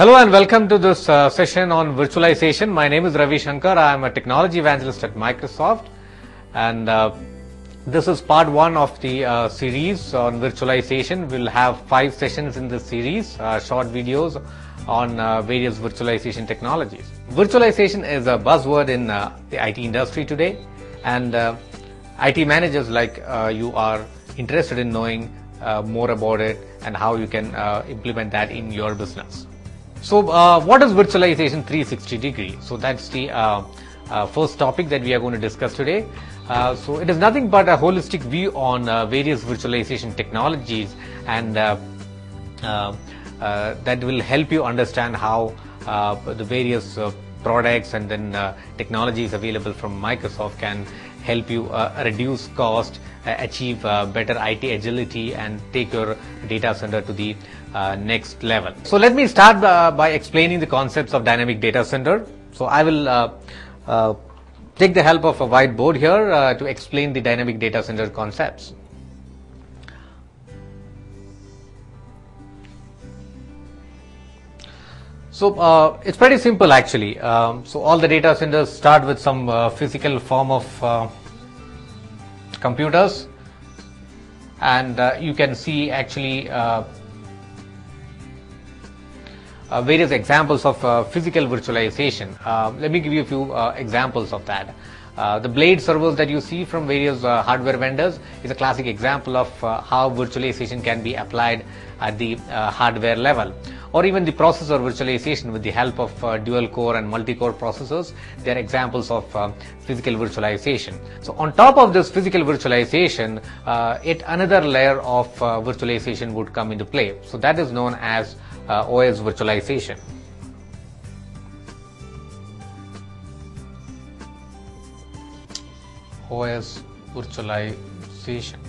Hello and welcome to this session on virtualization. My name is Ravi Shankar. I am a technology evangelist at Microsoft, and this is part one of the series on virtualization. We'll have 5 sessions in this series, short videos on various virtualization technologies. Virtualization is a buzzword in the IT industry today, and IT managers like you are interested in knowing more about it and how you can implement that in your business. So what is virtualization 360 degree? So that's the first topic that we are going to discuss today. So it is nothing but a holistic view on various virtualization technologies, and that will help you understand how the various products and then technologies available from Microsoft can help you reduce cost, achieve better IT agility, and take your data center to the next level. So let me start by explaining the concepts of dynamic data center. So I will take the help of a whiteboard here to explain the dynamic data center concepts. So it's pretty simple actually. So all the data centers start with some physical form of computers, and you can see actually various examples of physical virtualization. Let me give you a few examples of that. The blade servers that you see from various hardware vendors is a classic example of how virtualization can be applied at the hardware level. Or even the processor virtualization with the help of dual core and multi-core processors. They are examples of physical virtualization. So on top of this physical virtualization, yet another layer of virtualization would come into play. So that is known as OS virtualization. OS virtualization.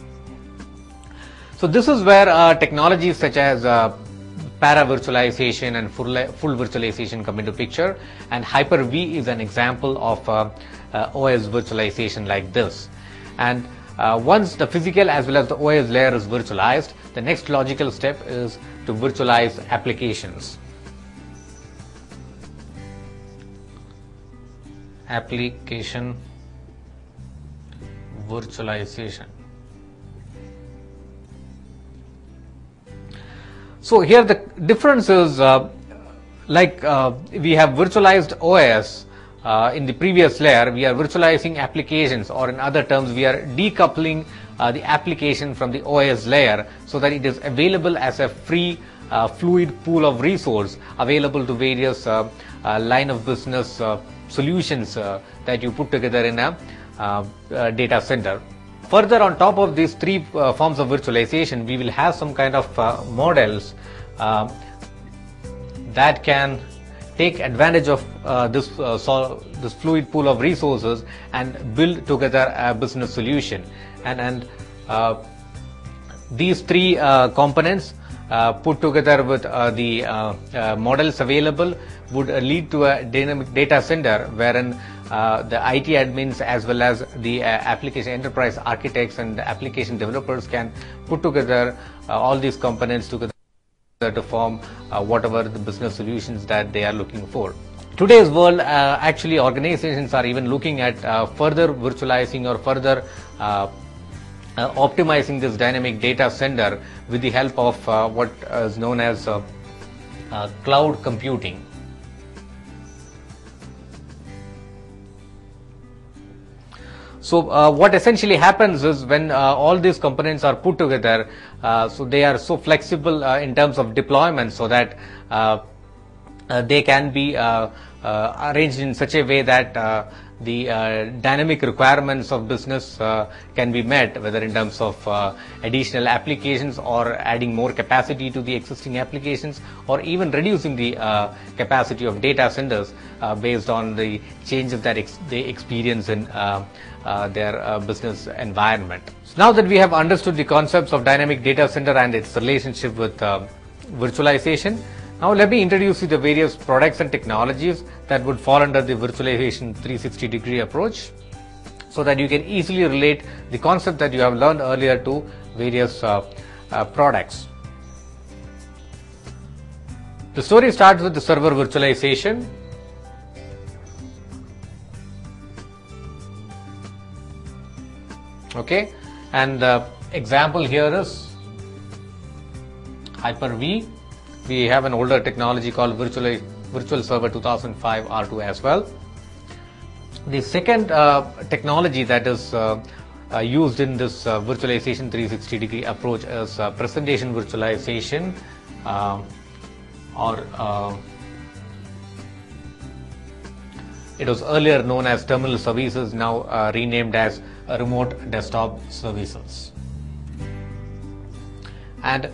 So this is where technologies such as para-virtualization and full virtualization come into picture, and Hyper-V is an example of OS virtualization like this. And once the physical as well as the OS layer is virtualized, the next logical step is to virtualize applications. Application virtualization. So here the difference is we have virtualized OS in the previous layer, we are virtualizing applications, or in other terms we are decoupling the application from the OS layer so that it is available as a free fluid pool of resource available to various line of business solutions that you put together in a data center. Further, on top of these 3 forms of virtualization, we will have some kind of models that can take advantage of this fluid pool of resources and build together a business solution. And these 3 components put together with the models available would lead to a dynamic data center wherein the IT admins as well as the application enterprise architects and the application developers can put together all these components together to form whatever the business solutions that they are looking for. Today's world, actually organizations are even looking at further virtualizing or further optimizing this dynamic data center with the help of what is known as cloud computing. So what essentially happens is when all these components are put together, so they are so flexible in terms of deployment, so that they can be arranged in such a way that the dynamic requirements of business can be met, whether in terms of additional applications or adding more capacity to the existing applications, or even reducing the capacity of data centers based on the changes that they experience in their business environment. So now that we have understood the concepts of dynamic data center and its relationship with virtualization, now let me introduce you the various products and technologies that would fall under the virtualization 360 degree approach, so that you can easily relate the concept that you have learned earlier to various products. The story starts with the server virtualization. Okay, and the example here is Hyper-V. We have an older technology called Virtual Server 2005 R2 as well. The second technology that is used in this virtualization 360-degree approach is presentation virtualization, or it was earlier known as terminal services, now renamed as remote desktop services. And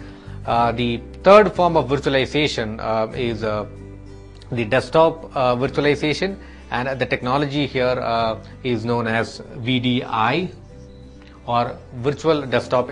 the third form of virtualization is the desktop virtualization, and the technology here is known as VDI, or virtual desktop